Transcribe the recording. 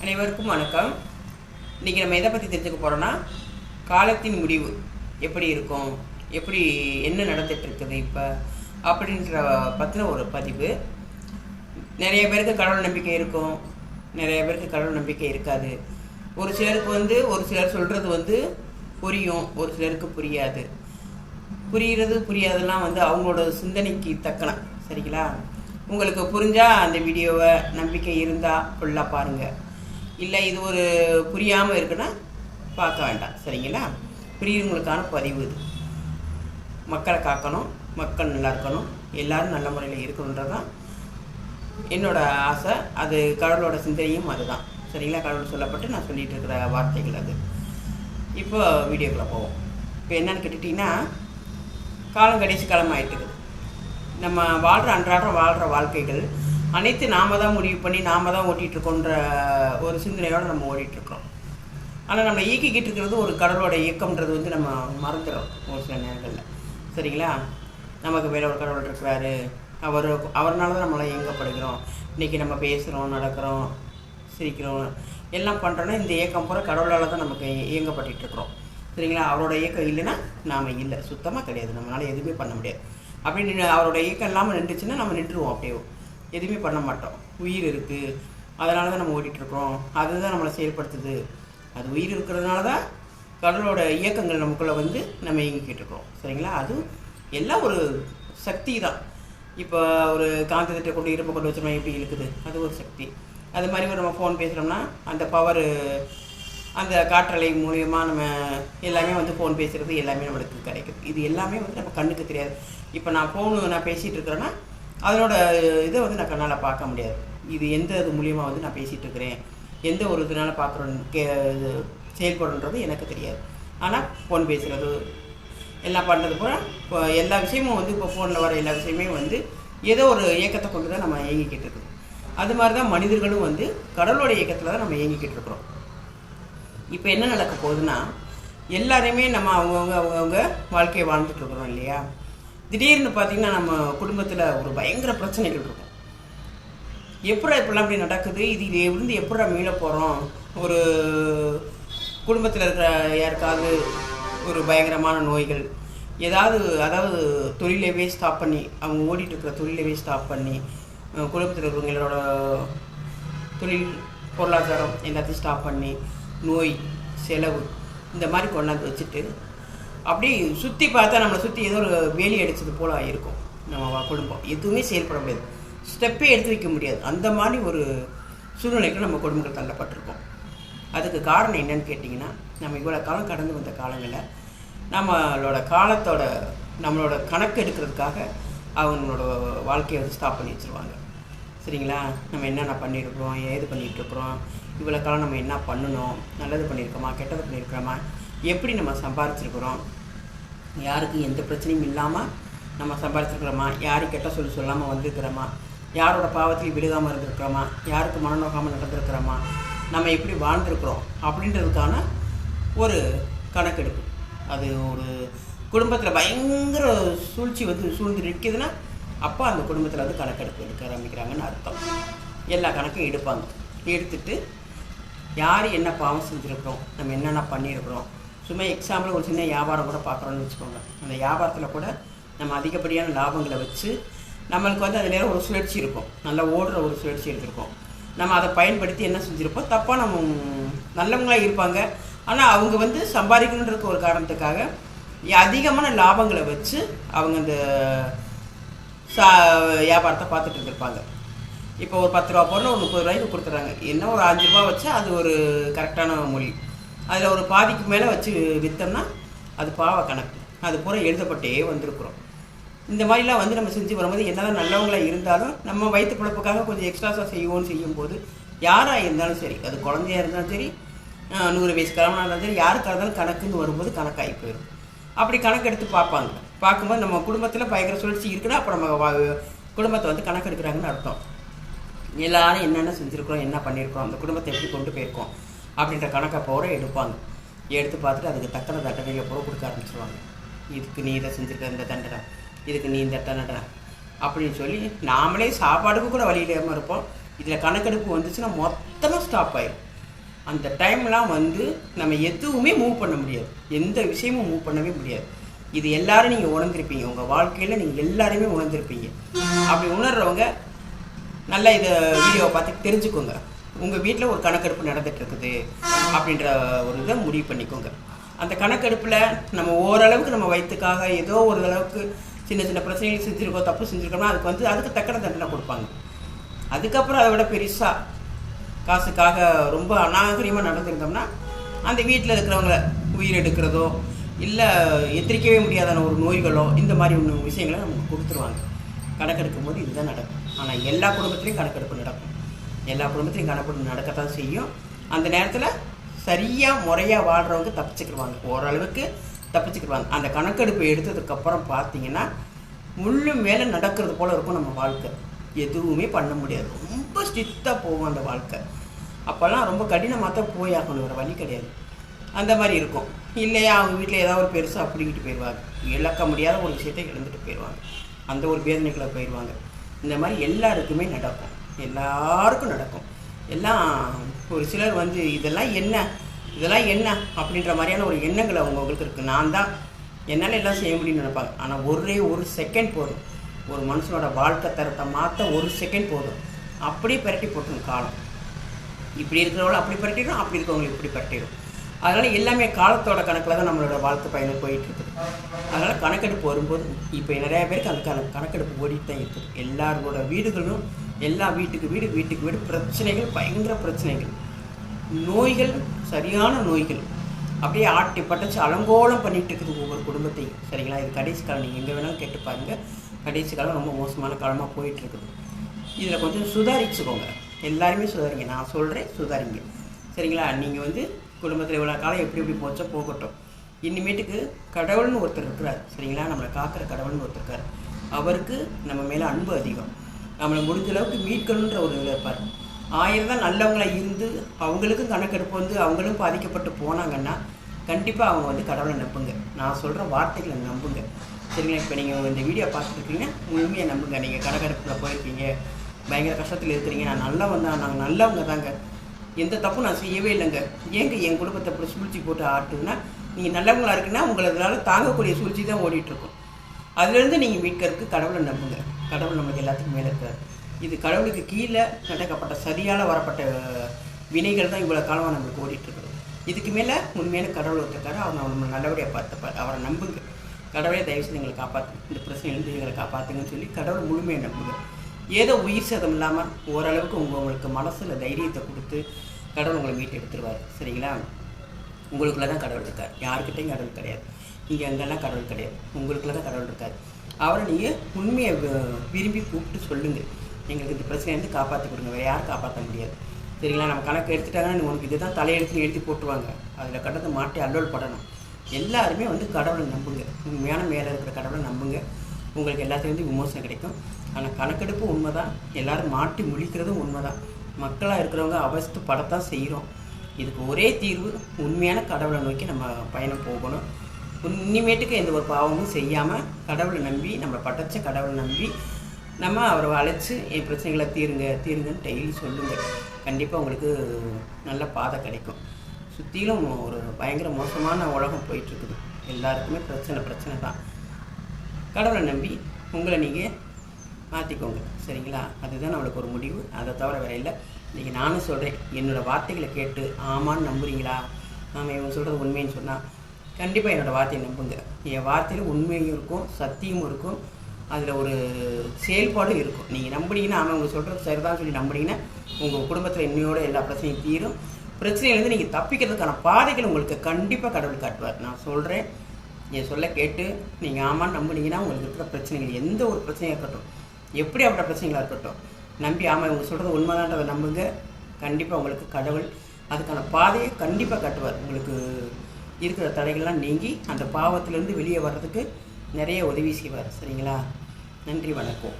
அனைவருக்கும் வணக்கம். இன்றைக்கி நம்ம எதை பற்றி தெரிஞ்சுக்க போகிறோன்னா, காலத்தின் முடிவு எப்படி இருக்கும், எப்படி என்ன நடந்துகிட்ருக்குது இப்போ அப்படின்ற பற்றின ஒரு பதிவு. நிறைய பேருக்கு கடவுள் நம்பிக்கை இருக்கும், நிறைய பேருக்கு கடவுள் நம்பிக்கை இருக்காது. ஒரு சிலருக்கு ஒரு சிலர் சொல்கிறது புரியும், ஒரு சிலருக்கு புரியாது. புரிகிறது புரியாதெல்லாம் அவங்களோட சிந்தனைக்கு தக்கன. சரிங்களா? உங்களுக்கு புரிஞ்சால் அந்த வீடியோவை நம்பிக்கை இருந்தால் ஃபுல்லாக பாருங்கள். இல்லை இது ஒரு புரியாமல் இருக்குன்னா பார்க்க வேண்டாம். சரிங்களா? புரியுறவங்களுக்கான பதிவு இது. மக்களை காக்கணும், மக்கள் நல்லா இருக்கணும், எல்லோரும் நல்ல முறையில் இருக்கணுன்றதான் என்னோடய ஆசை. அது கடவுளோட சிந்தனையும் அதுதான். சரிங்களா? கடவுள் சொல்லப்பட்டு நான் சொல்லிகிட்டு இருக்கிற வார்த்தைகள் அது. இப்போ வீடியோக்குள்ளே போவோம். இப்போ என்னன்னு கேட்டுட்டிங்கன்னா, காலம் கடைசி காலம் ஆகிட்டுருக்குது. நம்ம அன்றாடம் வாழ்கிற வாழ்க்கைகள் அனைத்து நாம் தான் முடிவு பண்ணி நாம் தான் ஓட்டிகிட்ருக்கோன்ற ஒரு சிந்தனையோடு நம்ம ஓடிட்டுருக்கோம். ஆனால் நம்ம இயக்கிக்கிட்டு இருக்கிறது ஒரு கடவுளோட இயக்கம்ன்றது நம்ம மறந்துடும் ஒரு சில நேரங்களில். சரிங்களா? நமக்கு வேற ஒரு கடவுள் இருக்கிறாரு, அவர்னால தான் நம்மளாம் இயங்கப்படுகிறோம். இன்றைக்கி நம்ம பேசுகிறோம், நடக்கிறோம், சிரிக்கிறோம், எல்லாம் பண்ணுறோன்னா இந்த இயக்கம் பூரா கடவுளால் தான் நமக்கு இயங்கப்பட்டுருக்குறோம். சரிங்களா? அவரோட இயக்கம் இல்லைன்னா நாம் இல்லை, சுத்தமாக கிடையாது. நம்மளால் எதுவுமே பண்ண முடியாது. அப்படின்னு அவரோட இயக்கம் இல்லாமல் நின்றுச்சுன்னா நம்ம நின்றுடுவோம், அப்படியே எதுவுமே பண்ண மாட்டோம். உயிர் இருக்குது, அதனால தான் நம்ம ஓடிட்டுருக்கோம், அதுதான் நம்மளை செயல்படுத்துது. அது உயிர் இருக்கிறதுனால தான் கடவுளோட இயக்கங்கள் நமக்குள்ளே நம்ம இயங்கிக்கிட்டு இருக்கோம். சரிங்களா? அது எல்லாம் ஒரு சக்தி தான். இப்போ ஒரு காந்தத்தை கொண்டு இருப்பை கொண்டு வச்சோம்னா எப்படி இருக்குது, அது ஒரு சக்தி. அது மாதிரி நம்ம ஃபோன் பேசுகிறோம்னா அந்த பவர், அந்த காற்றலை மூலியமாக நம்ம எல்லாமே ஃபோன் பேசுகிறது எல்லாமே நம்மளுக்கு கிடைக்குது. இது எல்லாமே நம்ம கண்ணுக்கு தெரியாது. இப்போ நான் பேசிகிட்டு இருக்கிறேன்னா அதனோட இதை நான் கண்ணால் பார்க்க முடியாது. இது எந்த இது மூலியமாக நான் பேசிகிட்டு இருக்கிறேன், எந்த ஒரு இதனால் பார்க்குறோன்னு செயல்படுன்றது எனக்கு தெரியாது. ஆனால் ஃபோன் பேசுகிறது எல்லாம் பண்ணுறது போல் இப்போ எல்லா விஷயமும் இப்போ ஃபோனில் வர எல்லா விஷயமே ஏதோ ஒரு இயக்கத்தை கொண்டு தான் நம்ம இயங்கிக்கிட்டு இருக்குது. அது மாதிரி தான் மனிதர்களும் கடவுளோட இயக்கத்தில் தான் நம்ம இயங்கிக்கிட்டு இருக்கிறோம். இப்போ என்ன நடக்க போகுதுன்னா, எல்லாரையுமே நம்ம அவங்கவுங்க வாழ்க்கையை வாழ்ந்துட்டுருக்குறோம் இல்லையா? திடீர்னு பார்த்திங்கன்னா நம்ம குடும்பத்தில் ஒரு பயங்கர பிரச்சனைகள் இருக்கும். எப்படா இப்படிலாம் அப்படி நடக்குது, இது இருந்து எப்படா மீள போகிறோம்? ஒரு குடும்பத்தில் இருக்கிற யாருக்காவது ஒரு பயங்கரமான நோய்கள் அதாவது தொழிலவே ஸ்டாப் பண்ணி, அவங்க ஓடிட்டு இருக்கிற தொழிலவே ஸ்டாப் பண்ணி, குடும்பத்தில் இருக்கிறவங்களோட தொழில் பொருளாதாரம் எல்லாத்தையும் ஸ்டாப் பண்ணி, நோய் செலவு இந்த மாதிரி கொண்டாந்து வச்சுட்டு அப்படி சுற்றி பார்த்தா நம்மளை சுற்றி ஏதோ ஒரு வேலி அடித்தது போல் இருக்கும். நம்ம குடும்பம் எதுவுமே செயல்பட முடியாது, ஸ்டெப்பே எடுத்து வைக்க முடியாது. அந்த மாதிரி ஒரு சூழ்நிலைக்கு நம்ம குடும்பங்கள் தள்ளப்பட்டிருக்கோம். அதுக்கு காரணம் என்னன்னு கேட்டிங்கன்னா, நம்ம இவ்வளோ காலம் கடந்து வந்த காலங்களில் நம்மளோட கணக்கு எடுக்கிறதுக்காக அவங்களோட வாழ்க்கையை ஸ்டாப் பண்ணி வச்சுருவாங்க. சரிங்களா? நம்ம என்னென்ன பண்ணியிருக்கிறோம், ஏது பண்ணிகிட்ருக்குறோம், இவ்வளோ காலம் நம்ம என்ன பண்ணணும், நல்லது பண்ணியிருக்கோமா, கெட்டது பண்ணியிருக்கிறோமா, எப்படி நம்ம சம்பாரிச்சிருக்கிறோம், யாருக்கு எந்த பிரச்சனையும் இல்லாமல் நம்ம சம்பாரிச்சிருக்கிறோமா, யாரும் கெட்ட சொல்லாமல் வந்திருக்கிறோமா, யாரோட பாவத்தையும் விழுகாமல் இருந்திருக்கிறோமா, யாருக்கு மனநோக்காமல் நடந்திருக்கிறோமா, நம்ம எப்படி வாழ்ந்துருக்குறோம் அப்படின்றதுக்கான ஒரு கணக்கெடுப்பு. அது ஒரு குடும்பத்தில் பயங்கர சூழ்ச்சி சூழ்ந்து நிற்கிதுன்னா அப்போ அந்த குடும்பத்தில் கணக்கெடுப்பு எடுக்க ஆரம்பிக்கிறாங்கன்னு அர்த்தம். எல்லா கணக்கும் எடுப்பாங்க. எடுத்துட்டு யார் என்ன பாவம் செஞ்சுருக்கிறோம், நம்ம என்னென்ன பண்ணியிருக்கிறோம். சும்மா எக்ஸாம்பிள் ஒரு சின்ன வியாபாரம் கூட பார்க்குறோன்னு வச்சுக்கோங்க. அந்த வியாபாரத்தில் கூட நம்ம அதிகப்படியான லாபங்களை வச்சு நம்மளுக்கு அது நேரம் ஒரு சுழற்சி இருக்கும், நல்லா ஓடுற ஒரு சுழற்சி எடுத்திருக்கோம். நம்ம அதை பயன்படுத்தி என்ன செஞ்சுருப்போம், தப்பாக நம்ம நல்லவங்களாக இருப்பாங்க. ஆனால் அவங்க சம்பாதிக்கணுன்றதுக்கு ஒரு காரணத்துக்காக அதிகமான லாபங்களை வச்சு அவங்க அந்த வியாபாரத்தை பார்த்துட்டு இருந்திருப்பாங்க. இப்போ ஒரு 10 ரூபா பொருள் ஒரு 30 ரூபாய்க்கு கொடுத்துட்றாங்க. என்ன ஒரு 5 ரூபா வச்சா அது ஒரு கரெக்டான மொழி. அதில் ஒரு பாதிக்கு மேலே வச்சு விற்றோம்னா அது பாவ கணக்கு. அது பூரா எழுதப்பட்டே வந்திருக்கிறோம். இந்த மாதிரிலாம் நம்ம செஞ்சு வரும்போது என்னதான் நல்லவங்களாக இருந்தாலும் நம்ம வயிற்று பிழப்புக்காக கொஞ்சம் எக்ஸ்ட்ராஸாக செய்யும்போது யாராக இருந்தாலும் சரி, அது குழந்தையாக இருந்தாலும் சரி, 100 வயசு கிழமனாக இருந்தாலும் சரி, யாருக்காக இருந்தாலும் கணக்குன்னு வரும்போது கணக்காகி போயிடும். அப்படி கணக்கெடுத்து பார்ப்பாங்க. பார்க்கும்போது நம்ம குடும்பத்தில் பயங்கர சுழற்சி இருக்குன்னா அப்போ நம்ம குடும்பத்தை கணக்கெடுக்கிறாங்கன்னு அர்த்தம். எல்லாரும் என்னென்ன செஞ்சுருக்கிறோம், என்ன பண்ணியிருக்கிறோம், அந்த குடும்பத்தை எப்படி கொண்டு போயிருக்கோம் அப்படின்ற கணக்கை பூரா எடுப்பாங்க. எடுத்து பார்த்துட்டு அதுக்கு தக்கன தண்டனையை பூரா கொடுக்க ஆரம்பிச்சிருவாங்க. இதுக்கு நீ இதை செஞ்சுருக்க இந்த தண்டனை, இதுக்கு நீ இந்த தண்டனை அப்படின்னு சொல்லி நாமளே சாப்பாடுக்கு கூட வழி இல்லாமல் இருப்போம். இதில் கணக்கெடுப்பு வந்துச்சுன்னா மொத்தமாக ஸ்டாப் ஆகிடும். அந்த டைம்லாம் வந்து நம்ம எதுவுமே மூவ் பண்ண முடியாது, எந்த விஷயமும் மூவ் பண்ணவே முடியாது. இது எல்லாரும் நீங்கள் உணர்ந்திருப்பீங்க, உங்கள் வாழ்க்கையில் நீங்கள் எல்லாருமே உணர்ந்திருப்பீங்க. அப்படி உணர்றவங்க நல்லா இதை வீடியோவை பார்த்து தெரிஞ்சுக்கோங்க. உங்கள் வீட்டில் ஒரு கணக்கெடுப்பு நடந்துட்டு இருக்குது அப்படின்ற ஒரு இதை முடிவு பண்ணிக்கோங்க. அந்த கணக்கெடுப்பில் நம்ம ஓரளவுக்கு நம்ம வயிற்றுக்காக ஏதோ ஒரு அளவுக்கு சின்ன சின்ன பிரச்சனைகள் செஞ்சுருக்கோம், தப்பு செஞ்சுருக்கோம்னா அதுக்கு தக்கன தண்டனை கொடுப்பாங்க. அதுக்கப்புறம் அதை விட பெருசாக காசுக்காக ரொம்ப அநாகரிகமாக நடந்துருந்தோம்னா அந்த வீட்டில் இருக்கிறவங்கள உயிர் எடுக்கிறதோ இல்லை எத்திரிக்கவே முடியாத ஒரு நோய்களோ இந்த மாதிரி ஒன்று விஷயங்களை நமக்கு கொடுத்துருவாங்க. கணக்கெடுக்கும் போது இதுதான் நடக்கும். ஆனால் எல்லா குடும்பத்துலேயும் கணக்கெடுப்பு நடக்கும், எல்லா குடும்பத்துலேயும் கணக்கெடுப்பு நடக்கத்தான் செய்யும். அந்த நேரத்தில் சரியாக முறையாக வாழ்கிறவங்க தப்பிச்சுக்கிடுவாங்க, ஓரளவுக்கு தப்பிச்சுக்கிடுவாங்க. அந்த கணக்கெடுப்பு எடுத்ததுக்கப்புறம் பார்த்தீங்கன்னா முள்ளு மேலே நடக்கிறது போல் இருக்கும் நம்ம வாழ்க்கை, எதுவுமே பண்ண முடியாது, ரொம்ப ஸ்ட்ரிக்டாக போகும் அந்த வாழ்க்கை. அப்போல்லாம் ரொம்ப கடினமாக தான் போயாகணும், வேறு வழி கிடையாது. அந்த மாதிரி இருக்கும். இல்லையா அவங்க வீட்டில் ஏதாவது ஒரு பெருசாக அப்படிக்கிட்டு போயிடுவாங்க, இழக்க முடியாத ஒரு விஷயத்தை இழந்துட்டு போயிடுவாங்க, அந்த ஒரு வேதனைக்குள்ளே போயிடுவாங்க. இந்த மாதிரி எல்லாருக்குமே நடக்கும், எல்லாருக்கும் நடக்கும். எல்லாம் ஒரு சிலர் வந்து இதெல்லாம் என்ன அப்படின்ற மாதிரியான ஒரு எண்ணங்கள் அவங்களுக்கு இருக்குது. நான் தான் என்னால் எல்லாம் செய்ய முடியும்னு நினைப்பாங்க. ஆனால் ஒரு செகண்ட் போதும், ஒரு மனுஷனோட வாழ்க்கை தரத்தை மாற்ற ஒரு செகண்ட் போதும். அப்படியே பரட்டி போட்டுரும் காலம். இப்படி இருக்கிறவங்களும் அப்படி பரட்டிடும், அப்படி இருக்கிறவங்களுக்கு இப்படி பரட்டிடும். அதனால் எல்லாமே காலத்தோட கணக்கில் தான் நம்மளோட வாழ்க்கை பயணம் போயிட்டுருக்குது. அதனால் கணக்கெடுப்பு வரும்போது இப்போ நிறையா பேருக்கு அந்த கணக்கெடுப்பு ஓடிட்டு தான் இருக்குது. எல்லாரோட வீடுகளும் வீட்டுக்கு வீடு பிரச்சனைகள், பயங்கர பிரச்சனைகள், நோய்கள், சரியான நோய்கள் அப்படியே ஆட்டி பட்டச்சு அலங்கோலம் பண்ணிகிட்டு இருக்குது ஒவ்வொரு குடும்பத்தையும். சரிங்களா? இது கடைசி காலம், நீங்கள் எங்கே வேணாலும் கேட்டு பாருங்கள், கடைசி காலம் ரொம்ப மோசமான காலமாக போயிட்டுருக்குது. இதில் கொஞ்சம் சுதாரிச்சுக்கோங்க, எல்லாருமே சுதாரிங்க, நான் சொல்கிறேன் சுதாரிங்க. சரிங்களா? நீங்கள் வந்து குடும்பத்தில் இவ்வளோ காலம் எப்படி போச்சோ போகட்டும். இனிமேட்டுக்கு கடவுள்னு ஒருத்தர் இருக்கிறார். சரிங்களா? நம்மளை காக்கிற கடவுள்னு ஒருத்தர் இருக்கார். அவருக்கு நம்ம மேலே அன்பு அதிகம், நம்மளை முடிஞ்ச அளவுக்கு மீட்கணுன்ற ஒரு இதில் இருப்பார். 1000 தான் நல்லவங்களாக இருந்து அவங்களுக்கும் கணக்கெடுப்பு வந்து அவங்களும் பாதிக்கப்பட்டு போனாங்கன்னா கண்டிப்பாக அவங்க வந்து கடவுளை நம்புங்க. நான் சொல்கிற வார்த்தைகளை நம்புங்க. சரிங்களா? இப்போ நீங்கள் இந்த வீடியோ பார்த்துருக்கீங்க, முழுமையாக நம்புங்க. நீங்கள் கணக்கெடுப்பில் போயிருக்கீங்க, பயங்கர கஷ்டத்தில் இருக்கிறீங்க, நான் நல்லவன் தான், நாங்கள் நல்லவங்க தாங்க, எந்த தப்பும் நான் செய்யவே இல்லைங்க, ஏங்க என் குடும்பத்தை அப்படி சூழ்ச்சி போட்டு ஆட்டுன்னா, நீங்கள் நல்லவங்களாக இருக்குன்னா உங்களால் தாங்கக்கூடிய சூழ்ச்சி தான் ஓடிட்டுருக்கும். அதுலேருந்து நீங்கள் மீட்கிறதுக்கு கடவுளை நம்புங்க. கடவுள் நமக்கு எல்லாத்துக்கும் மேலே இருக்கார். இது கடவுளுக்கு கீழே நடக்கப்பட்ட சரியால் வரப்பட்ட வினைகள் தான் இவ்வளோ காலமாக நம்மளுக்கு ஓடிட்டுருக்குது. இதுக்கு மேலே உண்மையான கடவுள் ஒருத்தருக்காரு, அவங்க நம்ம நல்லபடியாக பார்த்துப்பார். அவரை நம்புங்க. கடவுளே தயவுசெய்து எங்களை காப்பாற்று, இந்த பிரச்சனையிலேருந்து எங்களை காப்பாற்றுங்கன்னு சொல்லி கடவுள் முழுமையாக நம்புங்க. ஏதோ உயிர் சேதம் இல்லாமல் ஓரளவுக்கு உங்களுக்கு மனசில் தைரியத்தை கொடுத்து கடவுள் உங்களை மீட்டு எடுத்துருவார். சரிங்களா? உங்களுக்குள்ள தான் கடவுள் இருக்கார், யாருக்கிட்டையும் கடவுள் கிடையாது. இங்கே அங்கெல்லாம் கடவுள் கிடையாது, உங்களுக்குள்ள தான் கடவுள் இருக்கார். அவரை நீங்கள் உண்மையை விரும்பி கூப்பிட்டு சொல்லுங்கள், எங்களுக்கு இந்த பிரச்சனையிலேருந்து காப்பாற்றி கொடுங்க, வேறு யாரும் காப்பாற்ற முடியாது. சரிங்களா? நம்ம கணக்கு எடுத்துட்டாங்கன்னா உனக்கு இது தான் தலையெழுத்துன்னு எழுதி போட்டுருவாங்க, அதில் கடந்து மாட்டி அல்லோல் படணும். எல்லாருமே வந்து கடவுளை நம்புங்க, உண்மையான மேலே இருக்கிற கடவுளை நம்புங்க, உங்களுக்கு எல்லாத்துலேருந்து விமோசனம் கிடைக்கும். ஆனால் கணக்கெடுப்பு உண்மை தான், எல்லோரும் மாட்டி முழிக்கிறதும் உண்மை தான். மக்களாக இருக்கிறவங்க அவஸ்து படத்தான் செய்கிறோம். இதுக்கு ஒரே தீர்வு உண்மையான கடவுளை நோக்கி நம்ம பயணம் போகணும். இனிமேட்டுக்கு எந்த ஒரு பாவமும் செய்யாமல் கடவுளை நம்பி, நம்ம படைச்ச கடவுளை நம்பி நம்ம அவரை அழைச்சி என் பிரச்சனைகளை தீருங்கன்னு டெய்லி சொல்லுங்கள். கண்டிப்பாக உங்களுக்கு நல்ல பாதை கிடைக்கும். சுற்றிலும் ஒரு பயங்கர மோசமான உலகம் போயிட்டுருக்குது, எல்லாருக்குமே பிரச்சனை தான். கடவுளை நம்பி உங்களை நீங்கள் மாற்றிக்கோங்க. சரிங்களா? அதுதான் நம்மளுக்கு ஒரு முடிவு, அதை தவிர வேறு இல்லை. இன்றைக்கி நானும் சொல்கிறேன், என்னோடய வார்த்தைகளை கேட்டு ஆமான்னு நம்புறீங்களா? நாம் இவங்க சொல்கிறது உண்மைன்னு சொன்னால் கண்டிப்பாக என்னோடய வார்த்தையை நம்புங்க. என் வார்த்தையில் உண்மையும் இருக்கும், சத்தியமும் இருக்கும், அதில் ஒரு செயல்பாடும் இருக்கும். நீங்கள் நம்புனீங்கன்னா, ஆமாம் அவங்க சொல்கிறது சரிதான் சொல்லி நம்புனீங்கன்னா உங்கள் குடும்பத்தில் இன்னையோட எல்லா பிரச்சனையும் தீரும். பிரச்சனையிலேருந்து நீங்கள் தப்பிக்கிறதுக்கான பாதைகள் உங்களுக்கு கண்டிப்பாக கடவுள் காட்டுவார். நான் சொல்கிறேன், என் சொல்ல கேட்டு நீங்கள் ஆமான்னு நம்புனீங்கன்னா உங்களுக்கு இருக்கிற பிரச்சனைகள் எந்த ஒரு பிரச்சனையாக இருக்கட்டும், எப்படி அப்படி பிரச்சனைகளாக இருக்கட்டும், நம்பி ஆமாம் இவங்க சொல்கிறது உண்மைதான்றதை நம்புங்க. கண்டிப்பாக உங்களுக்கு கடவுள் அதுக்கான பாதையை கண்டிப்பாக காட்டுவார். உங்களுக்கு இருக்கிற தடைகள்லாம் நீங்கி அந்த பாவத்திலேருந்து வெளியே வர்றதுக்கு நிறைய உதவி செய்வார். சரிங்களா? நன்றி, வணக்கம்.